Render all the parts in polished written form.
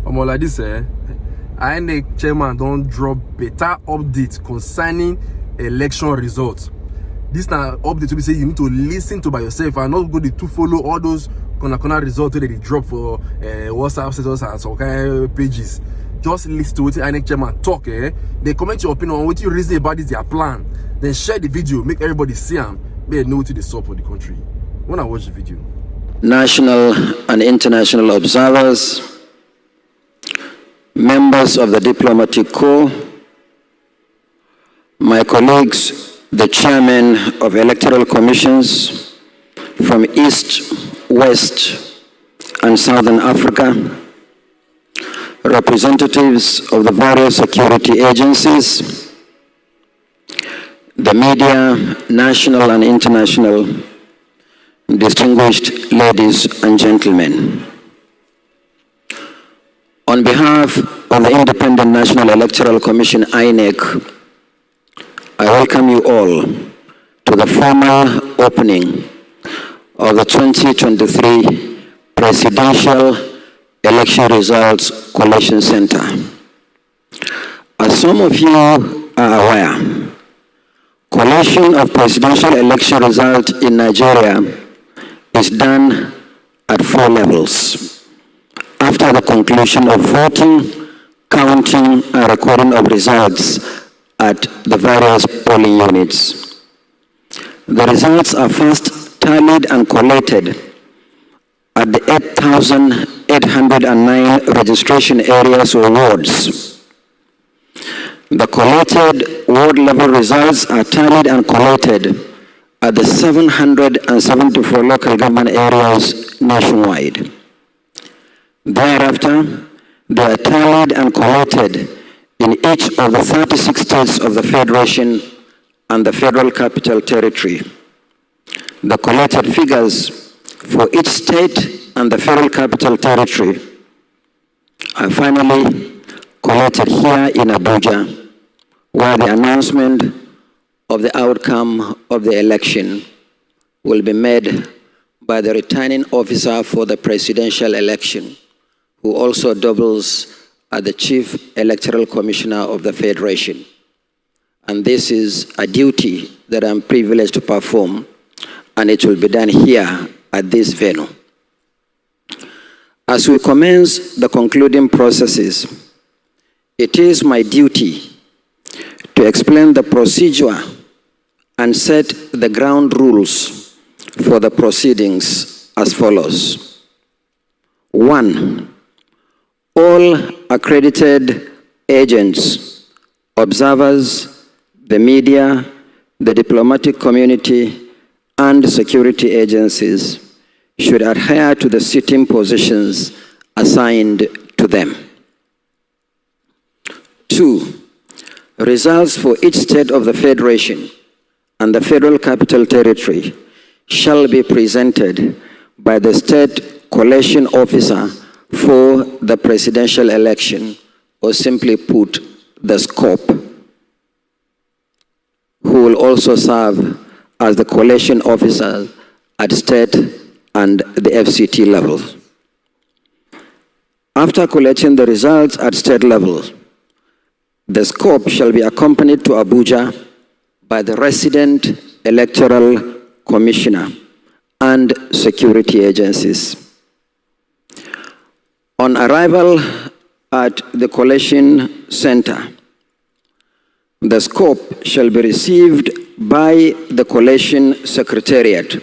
Like this, Inec chairman don't drop better update concerning election results. This now update to be say you need to listen to by yourself and not go to follow all those corner results that they drop for WhatsApp status and some kind of pages. Just listen to what the Inec chairman talk. They comment your opinion on what you reason about this their plan. Then share the video, make everybody see them. May know what they stop for the country. When I watch the video. National and international observers, members of the diplomatic corps, my colleagues, the chairman of electoral commissions from East, West, and Southern Africa, representatives of the various security agencies, the media, national and international, distinguished ladies and gentlemen. On behalf of the Independent National Electoral Commission, INEC, I welcome you all to the formal opening of the 2023 Presidential Election Results Collation Center. As some of you are aware, collation of presidential election results in Nigeria is done at 4 levels. After the conclusion of voting, counting, and recording of results at the various polling units. The results are first tallied and collated at the 8,809 registration areas or wards. The collated ward-level results are tallied and collated at the 774 local government areas nationwide. Thereafter, they are tallied and collated in each of the 36 states of the Federation and the Federal Capital Territory. The collated figures for each state and the Federal Capital Territory are finally collated here in Abuja, where the announcement of the outcome of the election will be made by the returning officer for the presidential election, who also doubles as the Chief Electoral Commissioner of the Federation. And this is a duty that I'm privileged to perform, and it will be done here at this venue. As we commence the concluding processes, it is my duty to explain the procedure and set the ground rules for the proceedings as follows. 1. All accredited agents, observers, the media, the diplomatic community, and security agencies should adhere to the sitting positions assigned to them. 2. Results for each state of the Federation and the Federal Capital Territory shall be presented by the State Collation Officer for the presidential election, or simply put, the SCOP, who will also serve as the collation officer at state and the FCT level. After collecting the results at state level, the SCOP shall be accompanied to Abuja by the resident electoral commissioner and security agencies. On arrival at the collation center, the SCOP shall be received by the collation secretariat,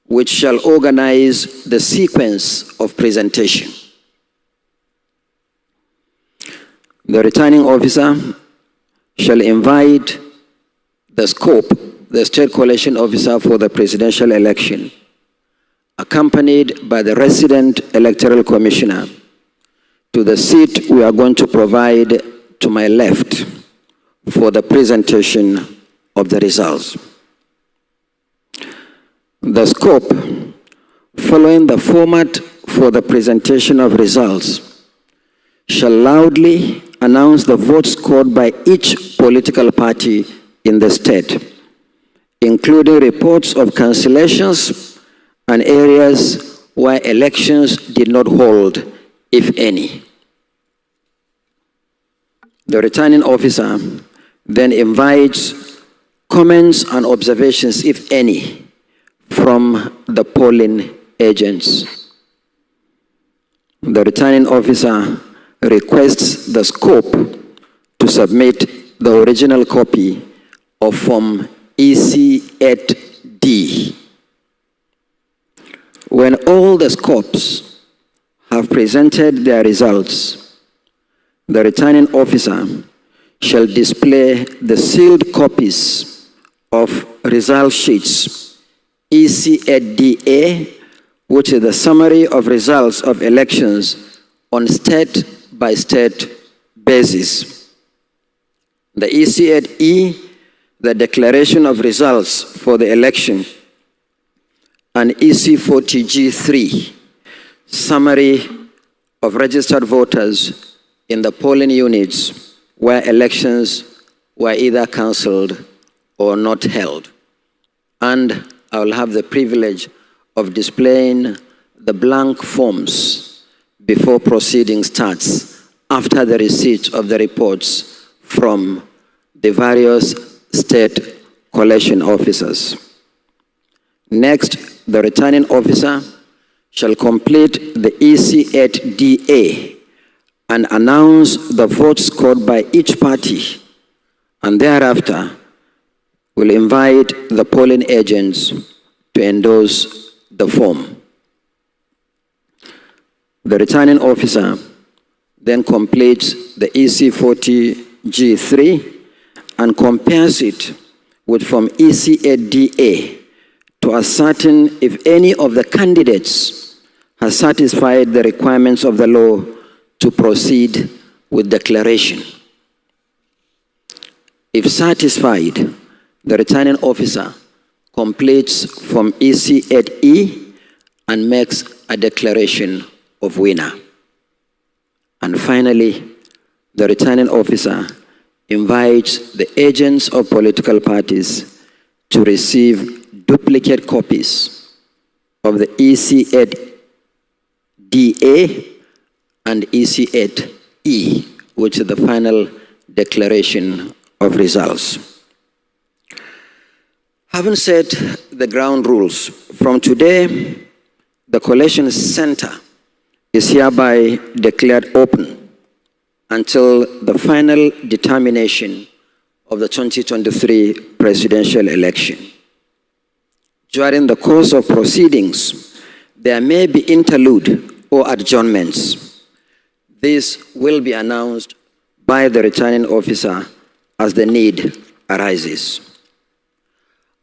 which shall organize the sequence of presentation. The returning officer shall invite the SCOP, the State Collation Officer for the presidential election, accompanied by the resident electoral commissioner, to the seat we are going to provide to my left for the presentation of the results. The SCOP, following the format for the presentation of results, shall loudly announce the votes scored by each political party in the state, including reports of cancellations and areas where elections did not hold, if any. The returning officer then invites comments and observations, if any, from the polling agents. The returning officer requests the scope to submit the original copy of Form EC8D. When all the scopes have presented their results, the returning officer shall display the sealed copies of result sheets EC8DA, which is the summary of results of elections on state-by-state basis. The EC8E, the declaration of results for the election, and EC40G3, summary of registered voters in the polling units where elections were either cancelled or not held. And I will have the privilege of displaying the blank forms before proceeding starts after the receipt of the reports from the various state collation officers. Next, the returning officer shall complete the EC8DA and announce the votes scored by each party, and thereafter will invite the polling agents to endorse the form. The returning officer then completes the EC40G3 and compares it with Form EC8DA to ascertain if any of the candidates has satisfied the requirements of the law to proceed with declaration. If satisfied, the returning officer completes Form EC8E and makes a declaration of winner. And finally, the returning officer invites the agents of political parties to receive duplicate copies of the EC8DA and EC8E, which is the final declaration of results. Having set the ground rules, from today, the collation center is hereby declared open until the final determination of the 2023 presidential election. During the course of proceedings, there may be interlude or adjournments. This will be announced by the returning officer as the need arises.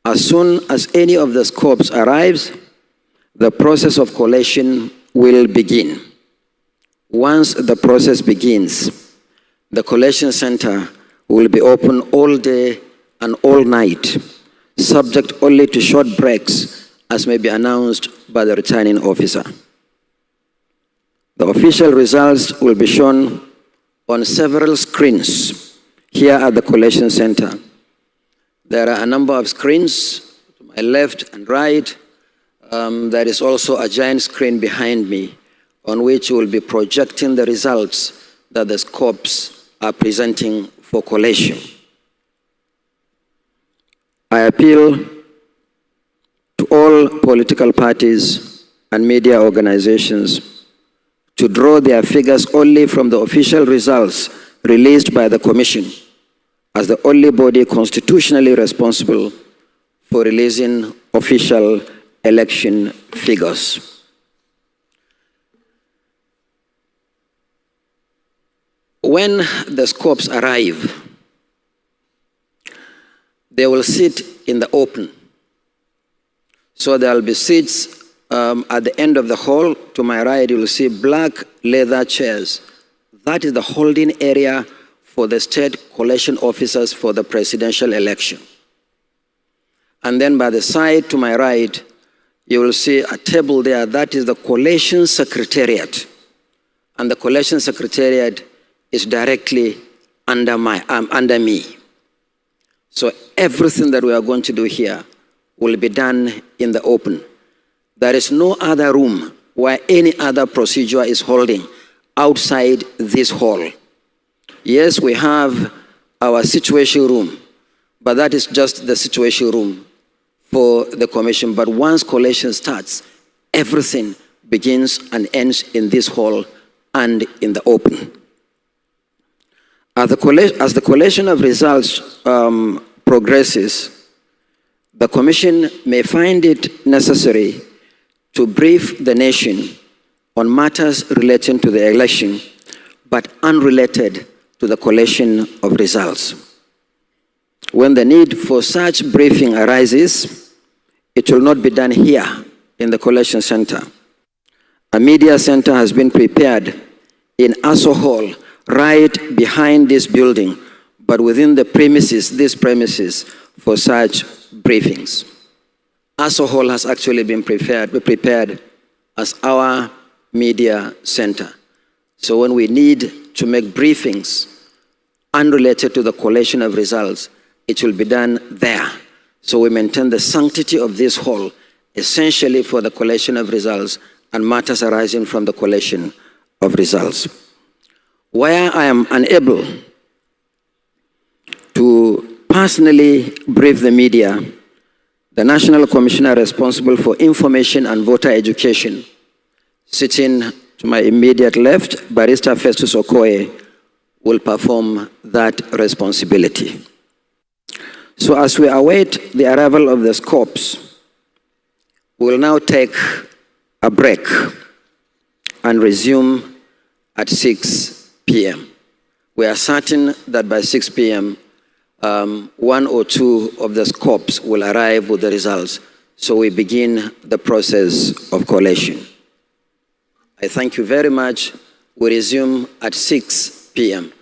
As soon as any of the scopes arrives, the process of collation will begin. Once the process begins, the collation center will be open all day and all night, subject only to short breaks as may be announced by the returning officer. The official results will be shown on several screens here at the collation center. There are a number of screens to my left and right. There is also a giant screen behind me on which we'll be projecting the results that the scopes are presenting for collation. I appeal to all political parties and media organizations to draw their figures only from the official results released by the Commission as the only body constitutionally responsible for releasing official election figures. When the scopes arrive, they will sit in the open. So there will be seats at the end of the hall. To my right, you will see black leather chairs. That is the holding area for the state collation officers for the presidential election. And then by the side to my right, you will see a table there. That is the collation secretariat. And the collation secretariat is directly under me. So everything that we are going to do here will be done in the open. There is no other room where any other procedure is holding outside this hall. Yes, we have our situation room, but that is just the situation room for the commission. But once collation starts, everything begins and ends in this hall and in the open. As the collation of results progresses, the commission may find it necessary to brief the nation on matters relating to the election, but unrelated to the collation of results. When the need for such briefing arises, it will not be done here in the collation center. A media center has been prepared in Aso Hall, right behind this building, but within the premises, these premises, for such briefings. Aso Hall has actually been prepared as our media center. So when we need to make briefings unrelated to the collation of results, it will be done there. So we maintain the sanctity of this hall, essentially for the collation of results and matters arising from the collation of results. Where I am unable to personally brief the media, the National Commissioner responsible for information and voter education, sitting to my immediate left, Barrister Festus Okoye, will perform that responsibility. So as we await the arrival of the scopes, we will now take a break and resume at 6 p.m. We are certain that by 6 p.m., one or two of the scopes will arrive with the results. So we begin the process of collation. I thank you very much. We resume at 6 p.m.